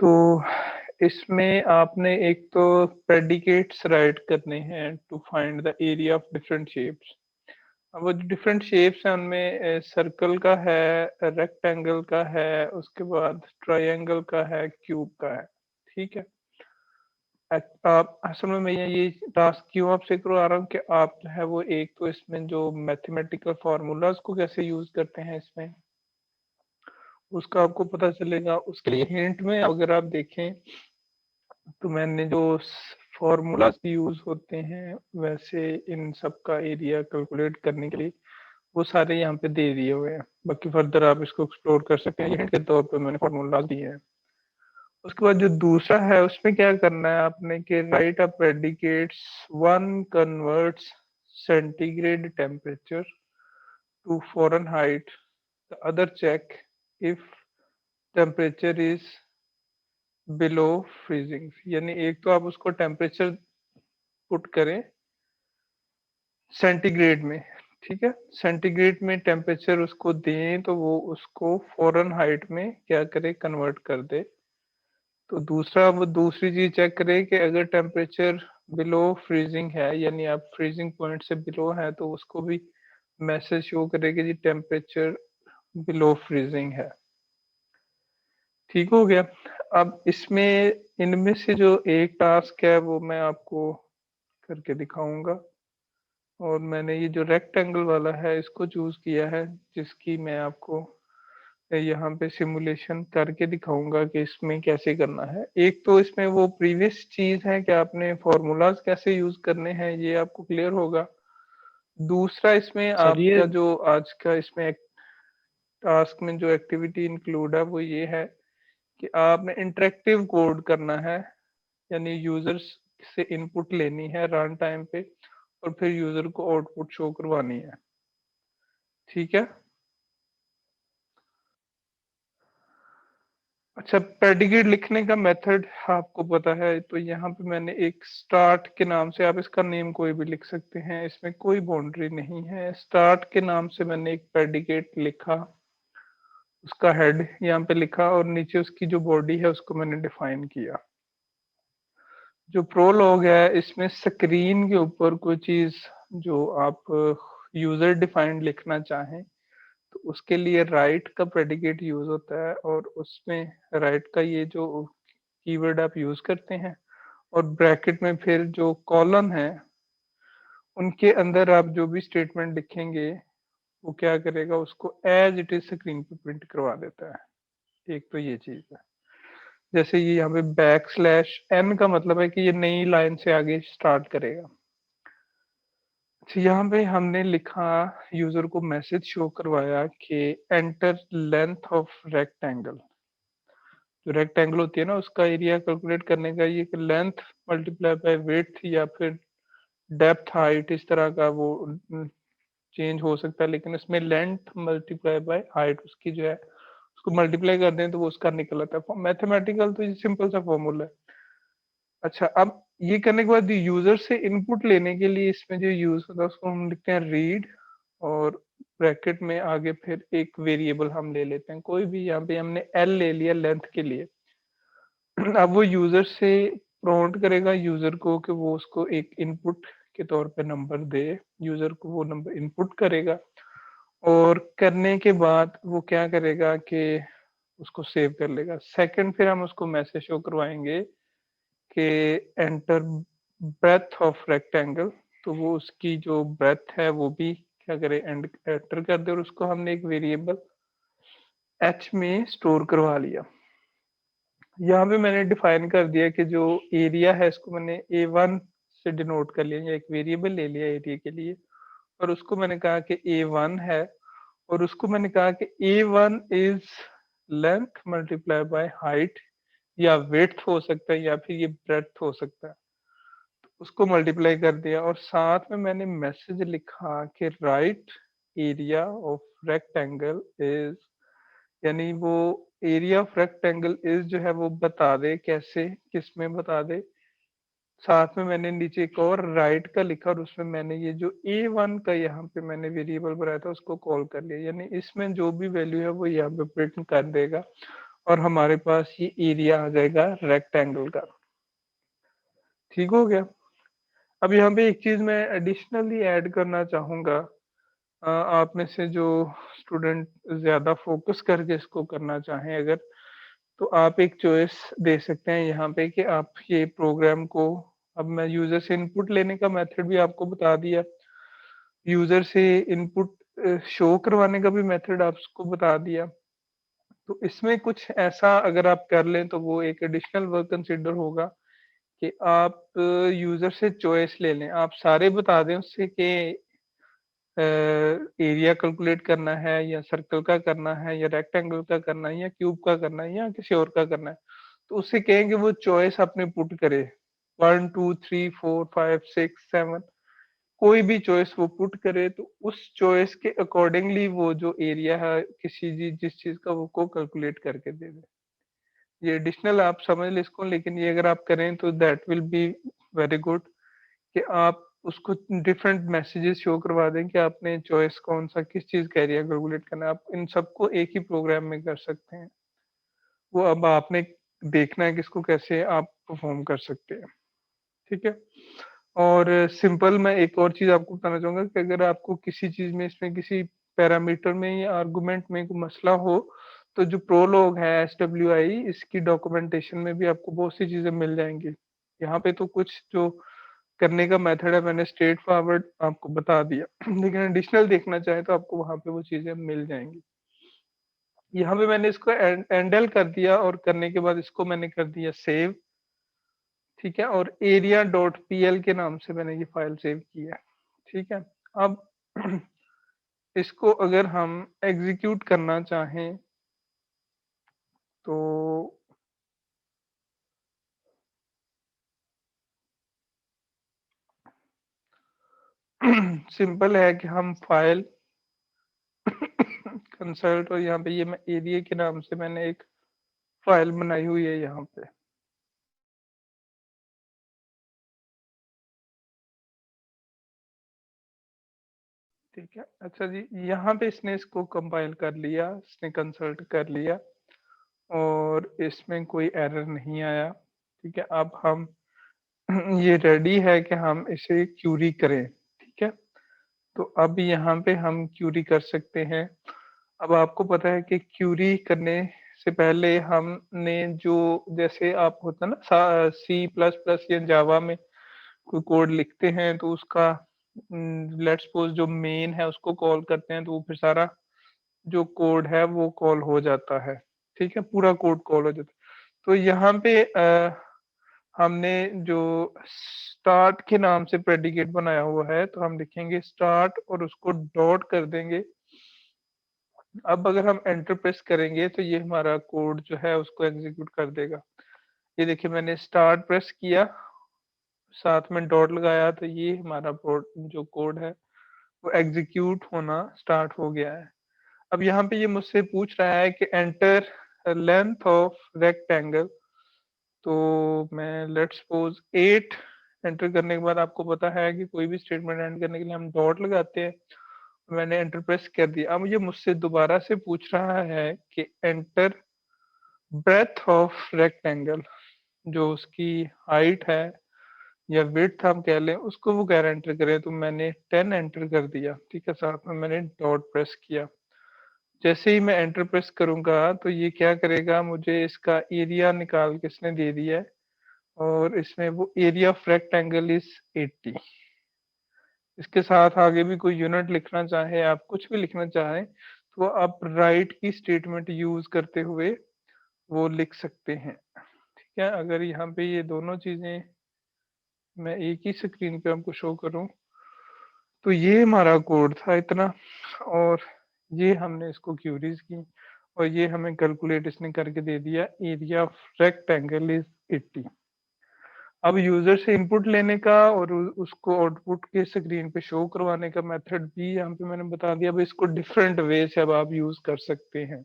तो इसमें आपने एक तो प्रेडिकेट्स राइट करने हैं to find the area of different shapes. अब वो जो डिफरेंट शेप्स हैं उनमें सर्कल का है, रेक्टेंगल का है, उसके बाद ट्रायंगल का है, क्यूब का है। ठीक है। आप असल में मैं ये टास्क क्यों आपसे करवा रहा हूँ कि आप जो है वो एक तो इसमें जो मैथमेटिकल फार्मूलाज को कैसे यूज करते हैं इसमें उसका आपको पता चलेगा। उसके लिए हिंट में अगर आप देखें तो मैंने जो फॉर्मूलाज यूज होते हैं वैसे इन सब का एरिया कैलकुलेट करने के लिए वो सारे यहाँ पे दे दिए हुए हैं। बाकी फर्दर आप इसको एक्सप्लोर कर सकते हैं, ये हिंट के तौर पे मैंने फॉर्मूलाज दिए हैं। उसके बाद जो दूसरा है उसमें क्या करना है आपने कि write a predicates one converts centigrade temperature to Fahrenheit, the other check if temperature is below freezing. यानी एक तो आप उसको टेम्परेचर पुट करें सेंटीग्रेड में। ठीक है, सेंटीग्रेड में टेम्परेचर उसको दें तो वो उसको फ़ारेनहाइट में क्या करे, कन्वर्ट कर दे। तो दूसरा वो दूसरी चीज चेक करें कि अगर टेम्परेचर बिलो फ्रीजिंग है यानी आप फ्रीजिंग पॉइंट से बिलो है तो उसको भी मैसेज शो करे कि जी टेम्परेचर बिलो फ्रीजिंग है। ठीक हो गया। अब इसमें इनमें से जो एक टास्क है वो मैं आपको करके दिखाऊंगा। और मैंने ये जो रेक्टेंगल वाला है इसको चूज किया है जिसकी मैं आपको यहाँ पे सिमुलेशन करके दिखाऊंगा कि इसमें कैसे करना है। एक तो इसमें वो प्रीवियस चीज है कि आपने फॉर्मूलाज कैसे यूज करने हैं ये आपको क्लियर होगा। दूसरा इसमें सर ये आपका जो आज का इसमें टास्क में जो एक्टिविटी इंक्लूड है वो ये है कि आपने इंटरेक्टिव कोड करना है। यानी यूजर्स से इनपुट लेनी है रन टाइम पे और फिर यूजर को आउटपुट शो करवानी है। ठीक है। अच्छा, प्रेडिकेट लिखने का मेथड आपको पता है तो यहाँ पे मैंने एक स्टार्ट के नाम से, आप इसका नेम कोई भी लिख सकते हैं, इसमें कोई बाउंड्री नहीं है। स्टार्ट के नाम से मैंने एक प्रेडिकेट लिखा, उसका हेड यहाँ पे लिखा और नीचे उसकी जो बॉडी है उसको मैंने डिफाइन किया। जो प्रोलॉग है इसमें स्क्रीन के ऊपर कोई चीज जो आप यूजर डिफाइंड लिखना चाहें तो उसके लिए राइट का प्रेडिकेट यूज होता है और उसमें राइट का ये जो कीवर्ड आप यूज करते हैं और ब्रैकेट में फिर जो कॉलम है उनके अंदर आप जो भी स्टेटमेंट लिखेंगे वो क्या करेगा, उसको एज इट इज स्क्रीन पे प्रिंट करवा देता है। एक तो ये चीज है। जैसे ये यहाँ पे बैक स्लैश एन का मतलब है कि ये नई लाइन से आगे स्टार्ट करेगा। अच्छा, यहाँ पे हमने लिखा, यूजर को मैसेज शो करवाया कि एंटर लेंथ ऑफ रेक्टेंगल। जो रेक्टेंगल होती है ना उसका एरिया कैलकुलेट करने का ये लेंथ मल्टीप्लाई बाय विड्थ या फिर डेप्थ हाइट इस तरह का वो चेंज हो सकता है, लेकिन इसमें लेंथ मल्टीप्लाई बाय हाइट उसकी जो है उसको मल्टीप्लाई कर दें तो वो उसका निकल आता है। मैथमेटिकल तो ये सिंपल सा फॉर्मूला है। अच्छा, अब ये करने के बाद यूजर से इनपुट लेने के लिए इसमें जो यूज होता है उसको हम लिखते हैं रीड और ब्रैकेट में आगे फिर एक वेरिएबल हम ले लेते हैं कोई भी। यहाँ पे हमने एल ले लिया लेंथ के लिए। अब वो यूजर से प्रॉम्प्ट करेगा यूजर को कि वो उसको एक इनपुट के तौर पे नंबर दे। यूजर को वो नंबर इनपुट करेगा और करने के बाद वो क्या करेगा कि उसको सेव कर लेगा। सेकंड फिर हम उसको मैसेज शो करवाएंगे कि एंटर ब्रेथ ऑफ रेक्टेंगल। तो वो उसकी जो ब्रेथ है वो भी क्या करे, एंटर कर दे और उसको हमने एक वेरिएबल एच में स्टोर करवा लिया। यहाँ पे मैंने डिफाइन कर दिया कि जो एरिया है इसको मैंने A1 से डिनोट कर लिया या एक वेरिएबल ले लिया एरिया के लिए और उसको मैंने कहा कि A1 है और उसको मैंने कहा कि A1 is length multiply by height या विड्थ हो सकता है या फिर ये ब्रेड्थ हो सकता है। उसको मल्टीप्लाई कर दिया और साथ में मैंने मैसेज लिखा कि right area of rectangle is, यानी वो एरिया ऑफ रेक्टेंगल इज जो है वो बता दे कैसे, किस में बता दे। साथ में मैंने नीचे एक और राइट का लिखा और उसमें मैंने ये जो A1 का यहाँ पे मैंने वेरिएबल बनाया था उसको कॉल कर लिया। यानी इसमें जो भी वैल्यू है वो यहाँ पे प्रिंट कर देगा और हमारे पास ये एरिया आ जाएगा रेक्टेंगल का। ठीक हो गया। अब यहाँ पे एक चीज मैं एडिशनली ऐड करना चाहूंगा। आप में से जो स्टूडेंट ज्यादा फोकस करके इसको करना चाहें अगर, तो आप एक चॉइस दे सकते हैं यहाँ पे कि आप ये प्रोग्राम को, अब मैं यूजर से इनपुट लेने का मेथड भी आपको बता दिया, यूजर से इनपुट शो करवाने का भी मेथड आपको बता दिया। तो इसमें कुछ ऐसा अगर आप कर लें तो वो एक एडिशनल वर्क कंसिडर होगा कि आप यूजर से चॉइस ले लें, आप सारे बता दें उससे कि एरिया कैलकुलेट करना है या सर्कल का करना है या रेक्टेंगल का करना है या क्यूब का करना है या किसी और का करना है। तो उससे कहेंगे वो चॉइस अपने पुट करे, 1 2 3 4 5 6 7, कोई भी चॉइस वो पुट करे तो उस चॉइस के अकॉर्डिंगली वो जो एरिया है किसी जिस चीज का वो को कैलकुलेट करके दे दे। ये एडिशनल आप समझ लें इसको, लेकिन ये अगर आप करें तो that will be very good कि आप उसको डिफरेंट मैसेजेस शो करवा दें कि आपने चॉइस कौन सा किस चीज का एरिया कैलकुलेट करना है। आप इन सबको एक ही प्रोग्राम में कर सकते हैं। वो अब आपने देखना है कि इसको कैसे आप परफॉर्म कर सकते हैं। ठीक है। और सिंपल मैं एक और चीज आपको बताना चाहूंगा कि अगर आपको किसी चीज में इसमें किसी पैरामीटर में या आर्गुमेंट में कोई मसला हो तो जो प्रोलॉग है SWI इसकी डॉक्यूमेंटेशन में भी आपको बहुत सी चीजें मिल जाएंगी। यहाँ पे तो कुछ जो करने का मेथड है मैंने स्ट्रेट फॉरवर्ड आपको बता दिया लेकिन एडिशनल देखना चाहे तो आपको वहां पे वो चीजें मिल जाएंगी। यहाँ पे मैंने इसको एंडल कर दिया और करने के बाद इसको मैंने कर दिया सेव। ठीक है। और एरिया डॉट पीएल के नाम से मैंने ये फाइल सेव की है। ठीक है। अब इसको अगर हम एग्जीक्यूट करना चाहें तो सिंपल है कि हम फाइल कंसल्ट, और यहाँ पे ये मैं एरिया के नाम से मैंने एक फाइल बनाई हुई है यहाँ पे। ठीक है। अच्छा जी, यहाँ पे इसने इसको कंपाइल कर लिया, इसने कंसल्ट कर लिया और इसमें कोई एरर नहीं आया। ठीक है। अब हम ये रेडी है कि हम इसे क्यूरी करें। ठीक है। तो अब यहाँ पे हम क्यूरी कर सकते हैं। अब आपको पता है कि क्यूरी करने से पहले हमने जो, जैसे आप होता है ना C++ या जावा में कोई कोड लिखते हैं तो उसका लेट्स सपोज जो मेन है उसको कॉल करते हैं तो वो फिर सारा जो कोड है वो कॉल हो जाता है। ठीक है। पूरा कोड कॉल हो जाता है। तो यहाँ पे हमने जो स्टार्ट के नाम से प्रेडिकेट बनाया हुआ है तो हम लिखेंगे स्टार्ट और उसको डॉट कर देंगे। अब अगर हम एंटर प्रेस करेंगे तो ये हमारा कोड जो है उसको एग्जीक्यूट कर देगा। ये देखिए मैंने स्टार्ट प्रेस किया, साथ में डॉट लगाया तो ये हमारा जो कोड है वो एग्जीक्यूट होना स्टार्ट हो गया है। अब यहाँ पे ये मुझसे पूछ रहा है कि एंटर लेंथ ऑफ रेक्टेंगल, तो मैं लेट्स सपोज 8 एंटर करने के बाद आपको पता है कि कोई भी स्टेटमेंट एंड करने के लिए हम डॉट लगाते हैं। मैंने एंटर प्रेस कर दिया। अब ये मुझसे दोबारा से पूछ रहा है कि एंटर ब्रेथ ऑफ रेक्टेंगल, जो उसकी हाइट है या विड्थ हम कह लें उसको वो कह रहा एंटर करें, तो मैंने 10 एंटर कर दिया। ठीक है। साथ में मैंने डॉट प्रेस किया। जैसे ही मैं एंटर प्रेस करूंगा तो ये क्या करेगा, मुझे इसका एरिया निकाल के इसने दे दिया है और इसमें वो एरिया ऑफ रेक्टेंगल इज 80। इसके साथ आगे भी कोई यूनिट लिखना चाहे, आप कुछ भी लिखना चाहें तो आप राइट की स्टेटमेंट यूज करते हुए वो लिख सकते हैं। ठीक है। अगर यहाँ पे ये दोनों चीजें मैं एक ही स्क्रीन पे आपको शो करूं तो ये हमारा कोड था इतना, और ये हमने इसको क्यूरीज की और ये हमें कैलकुलेट इसने करके दे दिया एरिया ऑफ रेक्टेंगल इज 80। अब यूजर से इनपुट लेने का और उसको आउटपुट के स्क्रीन पे शो करवाने का मेथड भी यहाँ पे मैंने बता दिया। अब इसको डिफरेंट वे से अब आप यूज कर सकते हैं।